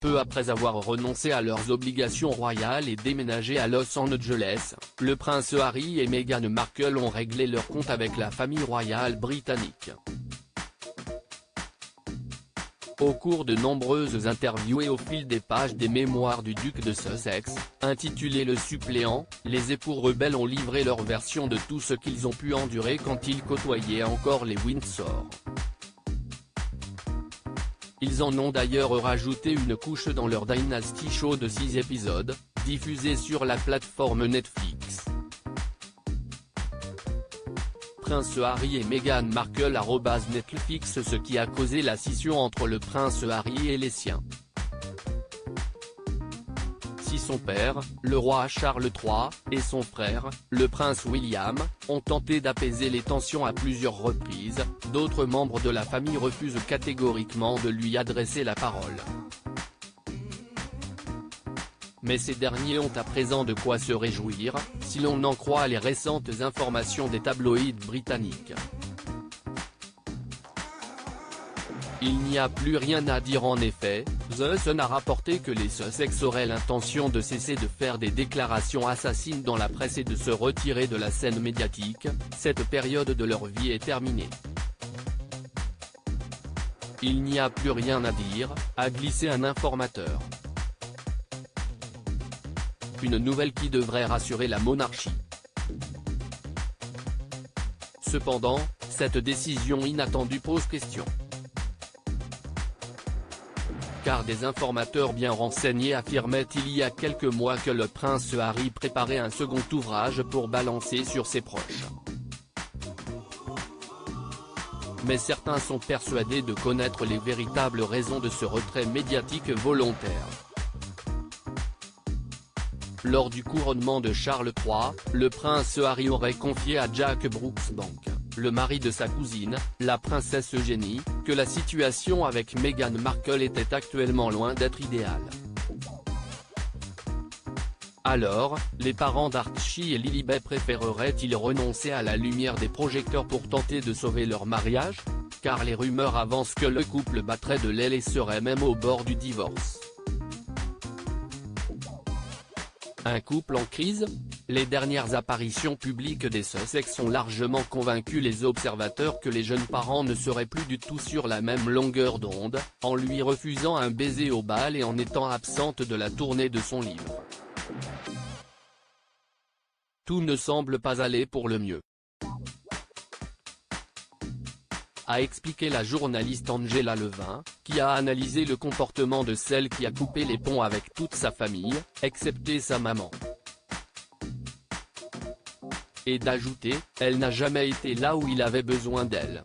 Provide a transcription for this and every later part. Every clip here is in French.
Peu après avoir renoncé à leurs obligations royales et déménagé à Los Angeles, le prince Harry et Meghan Markle ont réglé leur compte avec la famille royale britannique. Au cours de nombreuses interviews et au fil des pages des mémoires du duc de Sussex, intitulé Le Suppléant, les époux rebelles ont livré leur version de tout ce qu'ils ont pu endurer quand ils côtoyaient encore les Windsor. Ils en ont d'ailleurs rajouté une couche dans leur Dynasty Show de 6 épisodes, diffusé sur la plateforme Netflix. Prince Harry et Meghan Markle @Netflix. Ce qui a causé la scission entre le prince Harry et les siens. Si son père, le roi Charles III, et son frère, le prince William, ont tenté d'apaiser les tensions à plusieurs reprises, d'autres membres de la famille refusent catégoriquement de lui adresser la parole. Mais ces derniers ont à présent de quoi se réjouir, si l'on en croit les récentes informations des tabloïds britanniques. Il n'y a plus rien à dire en effet. The Sun a rapporté que les Sussex auraient l'intention de cesser de faire des déclarations assassines dans la presse et de se retirer de la scène médiatique. Cette période de leur vie est terminée. Il n'y a plus rien à dire, a glissé un informateur. Une nouvelle qui devrait rassurer la monarchie. Cependant, cette décision inattendue pose question. Car des informateurs bien renseignés affirmaient il y a quelques mois que le prince Harry préparait un second ouvrage pour balancer sur ses proches. Mais certains sont persuadés de connaître les véritables raisons de ce retrait médiatique volontaire. Lors du couronnement de Charles III, le prince Harry aurait confié à Jack Brooksbank, le mari de sa cousine, la princesse Eugénie, que la situation avec Meghan Markle était actuellement loin d'être idéale. Alors, les parents d'Archie et Lilibet préféreraient-ils renoncer à la lumière des projecteurs pour tenter de sauver leur mariage? Car les rumeurs avancent que le couple battrait de l'aile et serait même au bord du divorce. Un couple en crise? Les dernières apparitions publiques des Sussex ont largement convaincu les observateurs que les jeunes parents ne seraient plus du tout sur la même longueur d'onde, en lui refusant un baiser au bal et en étant absente de la tournée de son livre. Tout ne semble pas aller pour le mieux, a expliqué la journaliste Angela Levin, qui a analysé le comportement de celle qui a coupé les ponts avec toute sa famille, excepté sa maman. Et d'ajouter, elle n'a jamais été là où il avait besoin d'elle.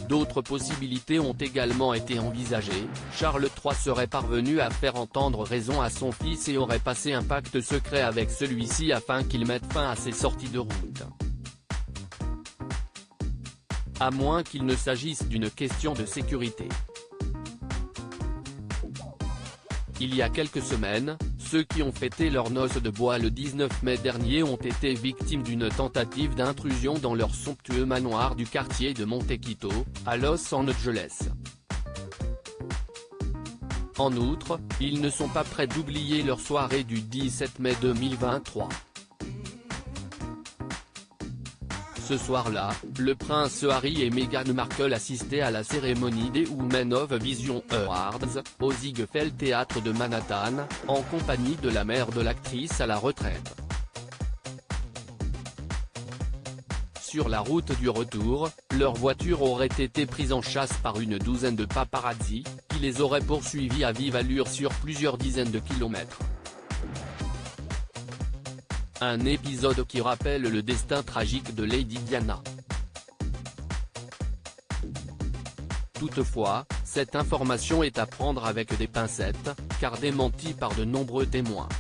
D'autres possibilités ont également été envisagées. Charles III serait parvenu à faire entendre raison à son fils et aurait passé un pacte secret avec celui-ci afin qu'il mette fin à ses sorties de route. À moins qu'il ne s'agisse d'une question de sécurité. Il y a quelques semaines, ceux qui ont fêté leurs noces de bois le 19 mai dernier ont été victimes d'une tentative d'intrusion dans leur somptueux manoir du quartier de Montecito, à Los Angeles. En outre, ils ne sont pas prêts d'oublier leur soirée du 17 mai 2023. Ce soir-là, le prince Harry et Meghan Markle assistaient à la cérémonie des Women of Vision Awards, au Ziegfeld Theatre de Manhattan, en compagnie de la mère de l'actrice à la retraite. Sur la route du retour, leur voiture aurait été prise en chasse par une douzaine de paparazzi, qui les auraient poursuivis à vive allure sur plusieurs dizaines de kilomètres. Un épisode qui rappelle le destin tragique de Lady Diana. Toutefois, cette information est à prendre avec des pincettes, car démentie par de nombreux témoins.